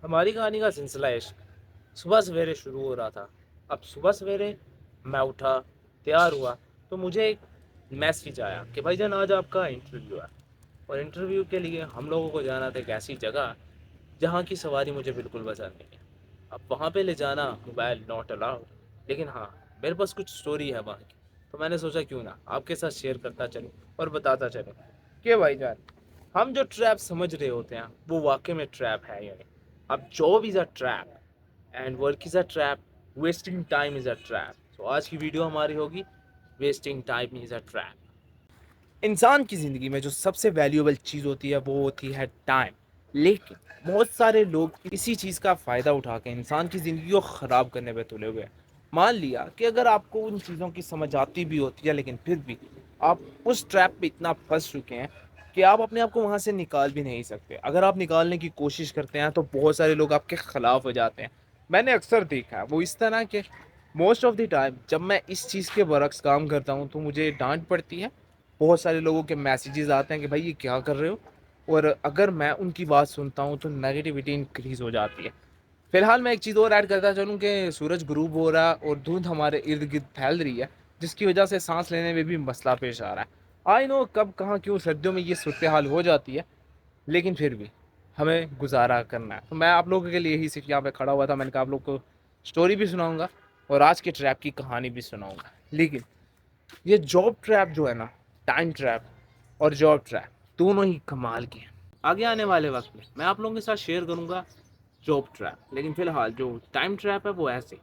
हमारी कहानी का सिलसिला इश्क सुबह सवेरे शुरू हो रहा था। अब सुबह सवेरे मैं उठा, तैयार हुआ, तो मुझे एक मैसेज आया कि भाईजान आज आपका इंटरव्यू है। और इंटरव्यू के लिए हम लोगों को जाना था एक ऐसी जगह जहाँ की सवारी मुझे बिल्कुल पसंद नहीं है। अब वहाँ पे ले जाना मोबाइल नॉट अलाउड, लेकिन हाँ, मेरे पास कुछ स्टोरी है वहाँ की। तो मैंने सोचा क्यों ना आपके साथ शेयर करता चलूँ और बताता चलूँ कि भाईजान हम जो ट्रैप समझ रहे होते हैं वो वाकई में ट्रैप है या नहीं। अब job is a trap and work is a trap, wasting time is a trap. तो आज की वीडियो हमारी होगी wasting time is a trap. इंसान की ज़िंदगी में जो सबसे वैल्यूएबल चीज़ होती है वो होती है टाइम। लेकिन बहुत सारे लोग इसी चीज़ का फ़ायदा उठा के इंसान की ज़िंदगी को ख़राब करने पे तुले हुए हैं। मान लिया कि अगर आपको उन चीज़ों की समझ आती भी होती है, लेकिन फिर भी आप उस ट्रैप पे इतना फंस चुके हैं कि आप अपने आप को वहाँ से निकाल भी नहीं सकते। अगर आप निकालने की कोशिश करते हैं तो बहुत सारे लोग आपके ख़िलाफ़ हो जाते हैं। मैंने अक्सर देखा है वो इस तरह के, मोस्ट ऑफ द टाइम जब मैं इस चीज़ के बरक्स काम करता हूँ तो मुझे डांट पड़ती है। बहुत सारे लोगों के मैसेजेस आते हैं कि भाई ये क्या कर रहे हो, और अगर मैं उनकी बात सुनता हूँ तो नेगेटिविटी इंक्रीज हो जाती है। फिलहाल मैं एक चीज़ और ऐड करता चलूँ कि सूरज गुरूब हो रहा है और धुंध हमारे इर्द गिर्द फैल रही है, जिसकी वजह से सांस लेने में भी मसला पेश आ रहा है। आई नो कब कहाँ क्यों सर्दियों में ये सूरत हाल हो जाती है, लेकिन फिर भी हमें गुजारा करना है। तो मैं आप लोगों के लिए ही सिर्फ यहाँ पे खड़ा हुआ था। मैंने कहा आप लोग को स्टोरी भी सुनाऊंगा और आज के ट्रैप की कहानी भी सुनाऊंगा। लेकिन ये जॉब ट्रैप जो है ना, टाइम ट्रैप और जॉब ट्रैप दोनों ही कमाल के हैं। आगे आने वाले वक्त में मैं आप लोगों के साथ शेयर करूंगा जॉब ट्रैप, लेकिन फिलहाल जो टाइम ट्रैप है वो ऐसे।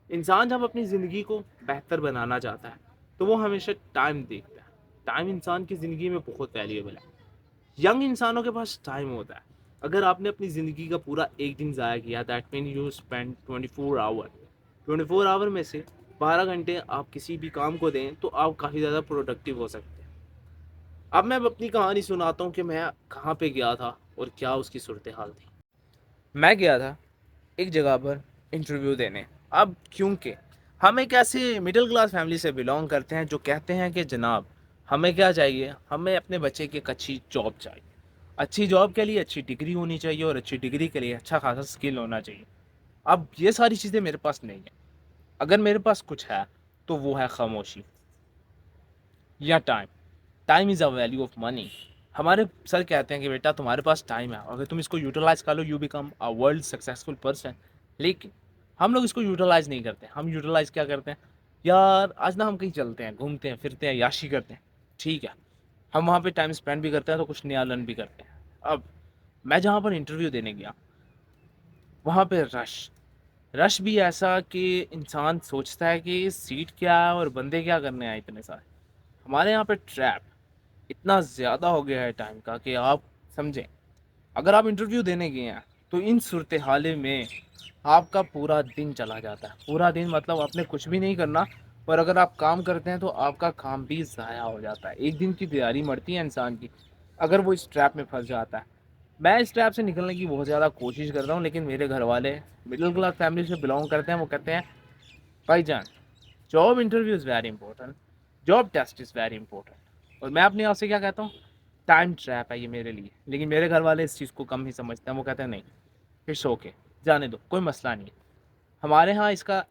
इंसान जब अपनी ज़िंदगी को बेहतर बनाना चाहता है तो वो हमेशा टाइम देखता है। टाइम इंसान की ज़िंदगी में बहुत वैल्यूएबल है। यंग इंसानों के पास टाइम होता है। अगर आपने अपनी ज़िंदगी का पूरा एक दिन ज़ाया किया, that mean you spend 24 hour, 24 hour में से 12 घंटे आप किसी भी काम को दें तो आप काफ़ी ज़्यादा प्रोडक्टिव हो सकते हैं। अब मैं अपनी कहानी सुनाता हूँ कि मैं कहाँ पे गया था और क्या उसकी सूरत हाल थी। मैं गया था एक जगह पर इंटरव्यू देने। अब क्योंकि हम एक ऐसे मिडिल क्लास फैमिली से बिलोंग करते हैं जो कहते हैं कि जनाब हमें क्या चाहिए, हमें अपने बच्चे की एक अच्छी जॉब चाहिए। अच्छी जॉब के लिए अच्छी डिग्री होनी चाहिए और अच्छी डिग्री के लिए अच्छा खासा स्किल होना चाहिए। अब ये सारी चीज़ें मेरे पास नहीं है। अगर मेरे पास कुछ है तो वो है खामोशी या time. Time is a value of money. हमारे सर कहते हैं कि बेटा तुम्हारे पास टाइम है, अगर तुम इसको यूटिलाइज कर लो you become a world successful person. लेकिन हम लोग इसको यूटिलाइज नहीं करते। हम यूटिलाइज क्या करते हैं, यार आज ना हम कहीं चलते हैं, घूमते हैं, फिरते हैं, याशी करते हैं। ठीक है, हम वहाँ पे टाइम स्पेंड भी करते हैं तो कुछ नया लर्न भी करते हैं। अब मैं जहाँ पर इंटरव्यू देने गया वहाँ पे रश, रश भी ऐसा कि इंसान सोचता है कि सीट क्या है और बंदे क्या करने आए इतने सारे। हमारे यहाँ पे ट्रैप इतना ज़्यादा हो गया है टाइम का कि आप समझें, अगर आप इंटरव्यू देने गए हैं तो इन सूरत हाल में आपका पूरा दिन चला जाता है। पूरा दिन मतलब आपने कुछ भी नहीं करना, पर अगर आप काम करते हैं तो आपका काम भी ज़ाया हो जाता है। एक दिन की तैयारी मरती है इंसान की अगर वो इस ट्रैप में फंस जाता है। मैं इस ट्रैप से निकलने की बहुत ज़्यादा कोशिश कर रहा हूँ, लेकिन मेरे घर वाले मिडिल क्लास फैमिली से बिलोंग करते हैं। वो कहते हैं भाईजान job interview is very important, job test is very important. और मैं अपने आप से क्या कहता हूँ, टाइम ट्रैप है ये मेरे लिए। लेकिन मेरे घर वाले इस चीज़ को कम ही समझते हैं। वो कहते हैं नहीं, इट्स ओके, जाने दो, कोई मसला नहीं है। हमारे यहाँ इसका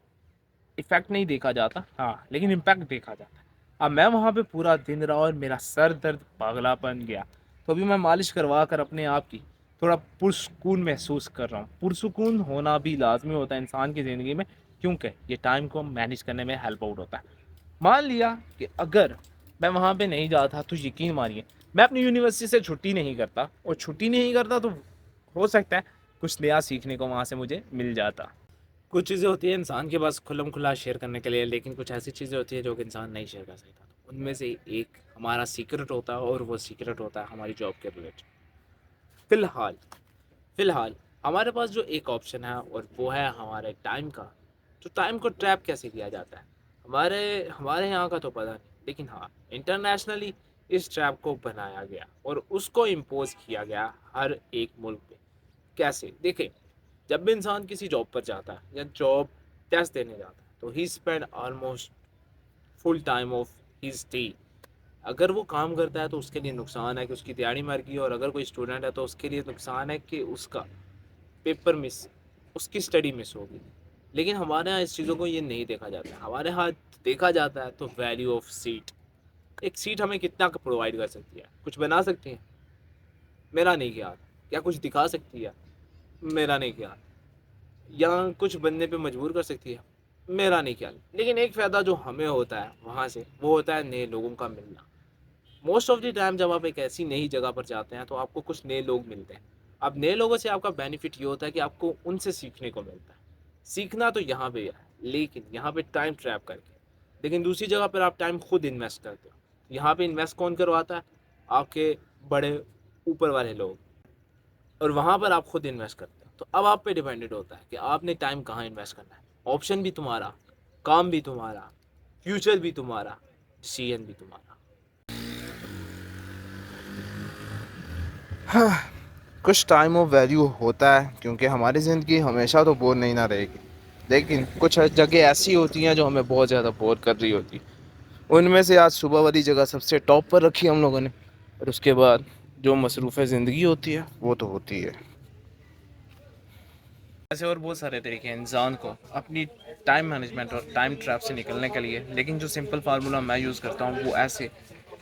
इफ़ेक्ट नहीं देखा जाता, हाँ, लेकिन इम्पैक्ट देखा जाता है। अब मैं वहाँ पे पूरा दिन रहा और मेरा सर दर्द पागलापन गया। तो अभी मैं मालिश करवा कर अपने आप की थोड़ा पुरसकून महसूस कर रहा हूँ। पुरसकून होना भी लाजमी होता है इंसान की ज़िंदगी में, क्योंकि ये टाइम को मैनेज करने में हेल्प आउट होता है। मान लिया कि अगर मैं वहाँ पे नहीं जाता तो यकीन मानिए मैं अपनी यूनिवर्सिटी से छुट्टी नहीं करता, और छुट्टी नहीं करता तो हो सकता है कुछ नया सीखने को वहाँ से मुझे मिल जाता। कुछ चीज़ें होती हैं इंसान के पास खुल्लम खुला शेयर करने के लिए, लेकिन कुछ ऐसी चीज़ें होती हैं जो कि इंसान नहीं शेयर कर सकता। तो उनमें से एक हमारा सीक्रेट होता है और वो सीक्रेट होता है हमारी जॉब के रिलेटेड। फ़िलहाल फ़िलहाल हमारे पास जो एक ऑप्शन है और वो है हमारे टाइम का। तो टाइम को ट्रैप कैसे किया जाता है, हमारे हमारे यहाँ का तो पता नहीं, लेकिन हाँ, इंटरनेशनली इस ट्रैप को बनाया गया और उसको इम्पोज किया गया हर एक मुल्क पे। कैसे देखें, जब भी इंसान किसी जॉब पर जाता है या जॉब टेस्ट देने जाता है तो ही spend almost full time of his day. अगर वो काम करता है तो उसके लिए नुकसान है कि उसकी दिहाड़ी मर गई, और अगर कोई स्टूडेंट है तो उसके लिए नुकसान है कि उसका पेपर मिस, उसकी स्टडी मिस होगी। लेकिन हमारे यहाँ इस चीज़ों को ये नहीं देखा जाता है। हमारे यहाँ देखा जाता है तो वैल्यू ऑफ सीट, एक सीट हमें कितना प्रोवाइड कर सकती है? कुछ बना सकती है? मेरा नहीं ख्याल। क्या कुछ दिखा सकती है? मेरा नहीं ख्याल। या कुछ बनने पे मजबूर कर सकती है? मेरा नहीं ख्याल। लेकिन एक फ़ायदा जो हमें होता है वहाँ से, वो होता है नए लोगों का मिलना। मोस्ट ऑफ द टाइम जब आप एक ऐसी नई जगह पर जाते हैं तो आपको कुछ नए लोग मिलते हैं। अब नए लोगों से आपका बेनिफिट ये होता है कि आपको उनसे सीखने को मिलता है। सीखना तो यहाँ पे है, लेकिन यहाँ पे टाइम ट्रैप करके। लेकिन दूसरी जगह पर आप टाइम खुद इन्वेस्ट करते हो। यहाँ पे इन्वेस्ट कौन करवाता है? आपके बड़े ऊपर वाले लोग। और वहाँ पर आप खुद इन्वेस्ट करते हो। तो अब आप पे डिपेंडेड होता है कि आपने टाइम कहाँ इन्वेस्ट करना है। ऑप्शन भी तुम्हारा, काम भी तुम्हारा, फ्यूचर भी तुम्हारा, डिसीजन भी तुम्हारा। हाँ, कुछ टाइम ऑफ वैल्यू होता है क्योंकि हमारी ज़िंदगी हमेशा तो बोर नहीं ना रहेगी। लेकिन कुछ जगह ऐसी होती हैं जो हमें बहुत ज़्यादा बोर कर रही होती। उनमें से आज सुबह वाली जगह सबसे टॉप पर रखी हम लोगों ने। और उसके बाद जो मसरूफ़ ज़िंदगी होती है वो तो होती है। ऐसे और बहुत सारे तरीके हैं इंसान को अपनी टाइम मैनेजमेंट और टाइम ट्रैप से निकलने के लिए। लेकिन जो सिंपल फार्मूला मैं यूज़ करता हूँ वो ऐसे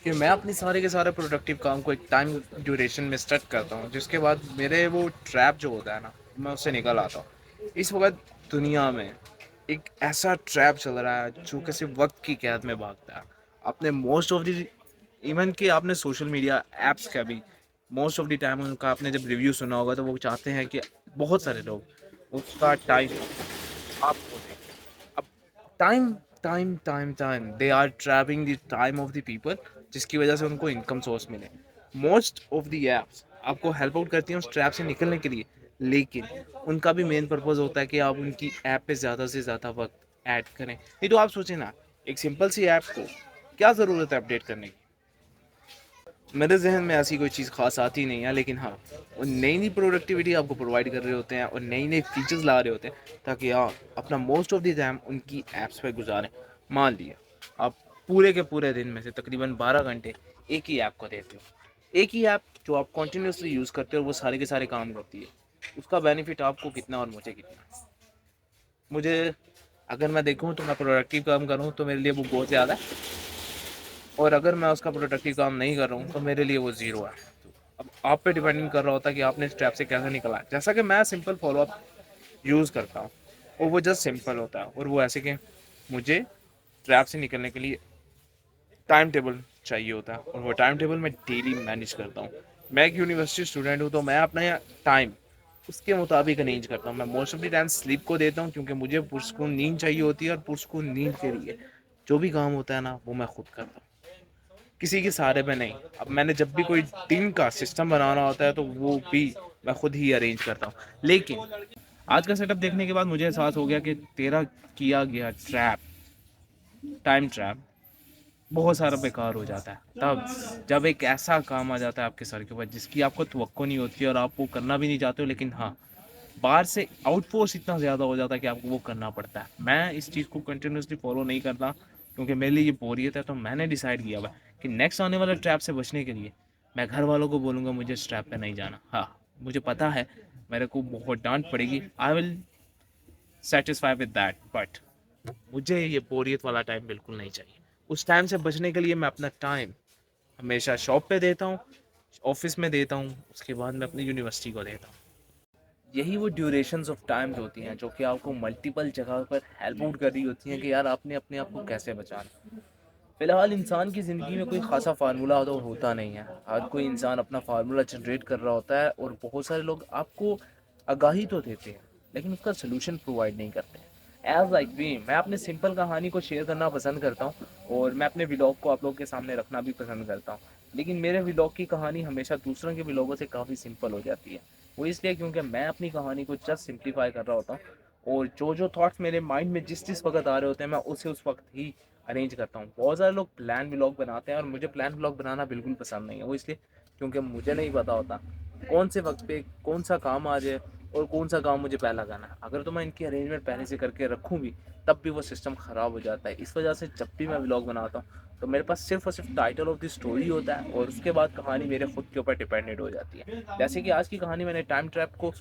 कि मैं अपने सारे के सारे प्रोडक्टिव काम को एक टाइम ड्यूरेशन में सेट करता हूँ, जिसके बाद मेरे वो ट्रैप जो होता है ना, मैं उससे निकल आता हूँ। इस वक्त दुनिया में एक ऐसा ट्रैप चल रहा है जो किसी वक्त की कैद में भागता है। आपने मोस्ट ऑफ द इवन कि आपने सोशल मीडिया ऐप्स का भी मोस्ट ऑफ द टाइम उनका आपने जब रिव्यू सुना होगा तो वो चाहते हैं कि बहुत सारे लोग उसका टाइम आपको दें। अब time time time time they are trapping the time of the people, जिसकी वजह से उनको इनकम सोर्स मिले। मोस्ट ऑफ द ऐप्स आपको हेल्प आउट करती हैं उस ट्रैप से निकलने के लिए, लेकिन उनका भी मेन पर्पज़ होता है कि आप उनकी ऐप पे ज़्यादा से ज़्यादा वक्त ऐड करें। नहीं तो आप सोचें ना, एक सिंपल सी ऐप को क्या ज़रूरत है अपडेट करने की? मेरे जहन में ऐसी कोई चीज़ खास आती नहीं है, लेकिन हाँ, वो नई नई प्रोडक्टिविटी आपको प्रोवाइड कर रहे होते हैं और नई नई फीचर्स ला रहे होते हैं ताकि आप अपना मोस्ट ऑफ द टाइम उनकी ऐप्स पर गुजारें। मान लिया आप पूरे के पूरे दिन में से तकरीबन 12 घंटे एक ही ऐप को देते हो। एक ही ऐप जो आप कंटिन्यूसली यूज़ करते हो वो सारे के सारे काम करती है। उसका बेनिफिट आपको कितना और मुझे कितना? मुझे, अगर मैं देखूँ तो मैं प्रोडक्टिव काम करूँ तो मेरे लिए वो बहुत ज़्यादा है, और अगर मैं उसका प्रोडक्टिव काम नहीं कर रहा हूँ तो मेरे लिए वो ज़ीरो है। अब आप पे डिपेंडिंग कर रहा होता है कि आपने इस ट्रैप से कैसे निकला है। जैसा कि मैं सिंपल फॉलोअप यूज़ करता हूँ और वो जस्ट सिंपल होता है, और वो ऐसे कि मुझे ट्रैप से निकलने के लिए टाइम टेबल चाहिए होता है, और वो टाइम टेबल मैं डेली मैनेज करता हूँ। मैं एक यूनिवर्सिटी स्टूडेंट हूँ तो मैं अपना टाइम उसके मुताबिक अरेंज करता हूँ। मैं most of the time sleep को देता हूँ क्योंकि मुझे पुरस्कून नींद चाहिए होती है, और पुरस्कून नींद के लिए जो भी काम होता है ना वो मैं खुद करता हूँ, किसी के सहारे पे नहीं। अब मैंने जब भी कोई दिन का सिस्टम बनाना होता है तो वो भी मैं खुद ही अरेंज करता हूँ। लेकिन आज का सेटअप देखने के बाद मुझे एहसास हो गया कि तेरा किया गया ट्रैप, टाइम ट्रैप, बहुत सारा बेकार हो जाता है तब जब एक ऐसा काम आ जाता है आपके सर के ऊपर जिसकी आपको तवक्को नहीं होती और आप वो करना भी नहीं चाहते हो, लेकिन हाँ, बाहर से आउटफोर्स इतना ज़्यादा हो जाता है कि आपको वो करना पड़ता है। मैं इस चीज़ को कंटिन्यूसली फॉलो नहीं करता क्योंकि मेरे लिए ये बोरियत है। तो मैंने डिसाइड किया हुआ है कि नेक्स्ट आने वाले ट्रैप से बचने के लिए मैं घर वालों को बोलूँगा मुझे इस ट्रैप पे नहीं जाना। हाँ, मुझे पता है मेरे को बहुत डांट पड़ेगी, I will satisfy with that, but मुझे ये बोरियत वाला टाइम बिल्कुल नहीं चाहिए। उस टाइम से बचने के लिए मैं अपना टाइम हमेशा शॉप पे देता हूँ, ऑफिस में देता हूँ, उसके बाद मैं अपनी यूनिवर्सिटी को देता हूँ। यही वो ड्यूरेशंस ऑफ टाइम्स होती हैं जो कि आपको मल्टीपल जगह पर हेल्प आउट कर रही होती हैं कि यार आपने अपने आप को कैसे बचाना। फिलहाल इंसान की ज़िंदगी में कोई खासा फार्मूला तो होता नहीं है। हर कोई इंसान अपना फार्मूला जनरेट कर रहा होता है, और बहुत सारे लोग आपको आगाही तो देते हैं लेकिन उसका सोल्यूशन प्रोवाइड नहीं करते। एज लाइक मी, मैं अपने सिंपल कहानी को शेयर करना पसंद करता हूँ और मैं अपने व्लॉग को आप लोगों के सामने रखना भी पसंद करता हूँ। लेकिन मेरे व्लॉग की कहानी हमेशा दूसरों के व्लॉगों से काफ़ी सिंपल हो जाती है। वो इसलिए क्योंकि मैं अपनी कहानी को जस्ट सिंप्लीफाई कर रहा होता हूँ, और जो जो थॉट्स मेरे माइंड में जिस जिस वक्त आ रहे होते हैं मैं उसे उस वक्त ही अरेंज करता हूँ। बहुत सारे लोग प्लान व्लॉग बनाते हैं और मुझे प्लान व्लॉग बनाना बिल्कुल पसंद नहीं है। वो इसलिए क्योंकि मुझे नहीं पता होता कौन से वक्त पे कौन सा काम आ जाए और कौन सा काम मुझे पहला करना है। अगर तो मैं इनकी अरेंजमेंट पहले से करके रखूँ भी तब भी वो सिस्टम ख़राब हो जाता है। इस वजह से जब भी मैं व्लॉग बनाता हूँ तो मेरे पास सिर्फ और सिर्फ टाइटल ऑफ द स्टोरी होता है, और उसके बाद कहानी मेरे खुद के ऊपर डिपेंडेंट हो जाती है। जैसे कि आज की कहानी मैंने टाइम ट्रैप को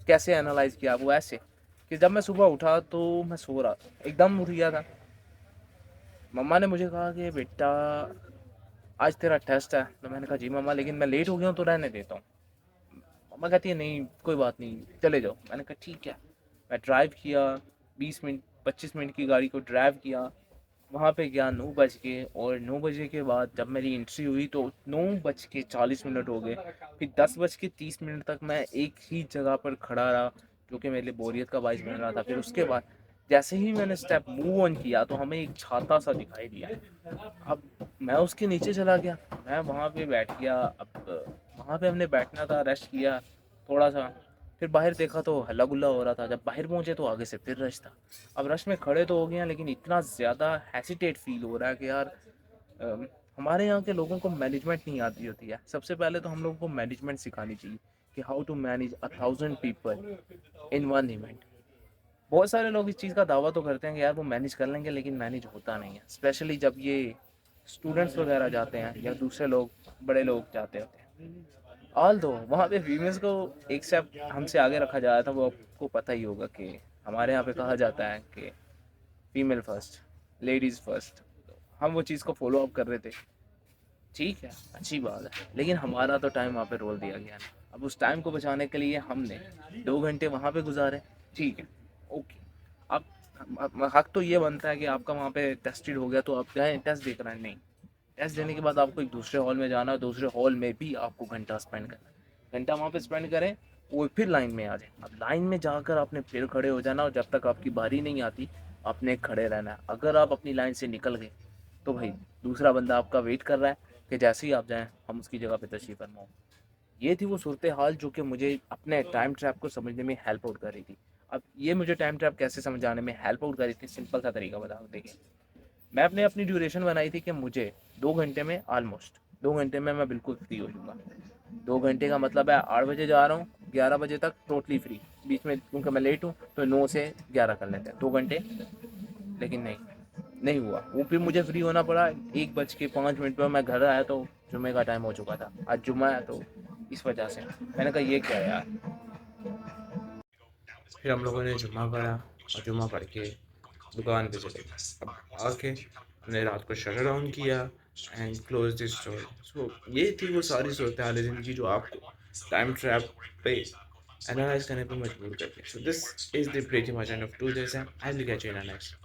कैसे एनालाइज किया, वो ऐसे कि जब मैं सुबह उठा तो मैं सो रहा था, एकदम उठ गया था। मम्मा ने मुझे कहा कि बेटा आज तेरा टेस्ट है। तो मैंने कहा जी मम्मा, लेकिन मैं लेट हो गया हूँ तो रहने देता हूँ। मम्मा कहती है नहीं कोई बात नहीं, चले जाओ। मैंने कहा ठीक है। मैं ड्राइव किया, 20 मिनट 25 मिनट की गाड़ी को ड्राइव किया। वहाँ पे गया 9 बज के, और 9 बजे के बाद जब मेरी एंट्री हुई तो 9 बज के 40 मिनट हो गए। फिर 10 बज के 30 मिनट तक मैं एक ही जगह पर खड़ा रहा, जो कि मेरे लिए बोरियत का बाइस बन रहा था। फिर उसके बाद जैसे ही मैंने स्टेप मूव ऑन किया तो हमें एक छाता सा दिखाई दिया। अब मैं उसके नीचे चला गया, मैं वहाँ पे बैठ गया। अब वहाँ पे हमने बैठना था, रेस्ट किया थोड़ा सा। फिर बाहर देखा तो हल्ला गुल्ला हो रहा था। जब बाहर पहुँचे तो आगे से फिर रश था। अब रश में खड़े तो हो गए हैं, लेकिन इतना ज़्यादा हेसिटेट फील हो रहा है कि यार अम, हमारे यहाँ के लोगों को मैनेजमेंट नहीं आती होती है। सबसे पहले तो हम लोगों को मैनेजमेंट सिखानी चाहिए कि how to manage 1,000 people in one event. बहुत सारे लोग इस चीज़ का दावा तो करते हैं कि यार वो मैनेज कर लेंगे, लेकिन मैनेज होता नहीं है, स्पेशली जब ये स्टूडेंट्स वगैरह जाते हैं या दूसरे लोग, बड़े लोग जाते होते हैं। ऑल दो वहाँ पे फीमेल्स को एक स्टेप हमसे आगे रखा जाता था। वो आपको पता ही होगा कि हमारे यहाँ पे कहा जाता है कि फीमेल फर्स्ट, लेडीज़ फर्स्ट। हम वो चीज़ को फॉलो अप कर रहे थे। ठीक है, अच्छी बात है, लेकिन हमारा तो टाइम वहाँ पे रोल दिया गया ना। अब उस टाइम को बचाने के लिए हमने 2 घंटे वहाँ पे गुजारे। ठीक है, ओके। अब हक तो ये बनता है कि आपका वहाँ पे टेस्टेड हो गया तो आप जाएँ टेस्ट दे कर आएँ। नहीं, टेस्ट देने के बाद आपको एक दूसरे हॉल में जाना है, दूसरे हॉल में भी आपको घंटा स्पेंड करना है। घंटा वहाँ पे स्पेंड करें, वो फिर लाइन में आ जाए। अब लाइन में जाकर आपने फिर खड़े हो जाना, और जब तक आपकी बारी नहीं आती आपने खड़े रहना है। अगर आप अपनी लाइन से निकल गए तो भाई दूसरा बंदा आपका वेट कर रहा है कि जैसे ही आप जाएं हम उसकी जगह पे तशरीफ़ फरमा। ये थी वो सूरत हाल जो कि मुझे अपने टाइम ट्रैप को समझने में हेल्प आउट कर रही थी। अब ये मुझे टाइम ट्रैप कैसे समझाने में हेल्प आउट कर रही थी, सिंपल सा तरीका बता देखिए। मैं अपने अपनी ड्यूरेशन बनाई थी कि मुझे 2 घंटे में, ऑलमोस्ट 2 घंटे में मैं बिल्कुल फ्री हो जाऊँगा। 2 घंटे का मतलब है 8 बजे जा रहा हूँ, 11 बजे तक टोटली फ्री। बीच में क्योंकि मैं लेट हूँ तो 9 से 11 कर लेते हैं 2 घंटे। लेकिन नहीं, नहीं हुआ वो। फिर मुझे फ्री होना पड़ा। 1 बज के 5 मिनट पर मैं घर आया तो जुम्मे का टाइम हो चुका था। आज जुम्मा है तो इस वजह से मैंने कहा ये क्या है यार। फिर हम लोगों ने जुम्मा पढ़ा, और जुम्मा पढ़ के दुकान पे चले गए। अब आके हमने रात को शटर डाउन किया एंड क्लोज दिस स्टोर। सो ये थी वो सारी सूरत हाल ज़िंदगी जो आपको टाइम ट्रैप पे एनालाइज करने पे मजबूर करती है। So this is the pretty much end of to this, and I will catch you in next.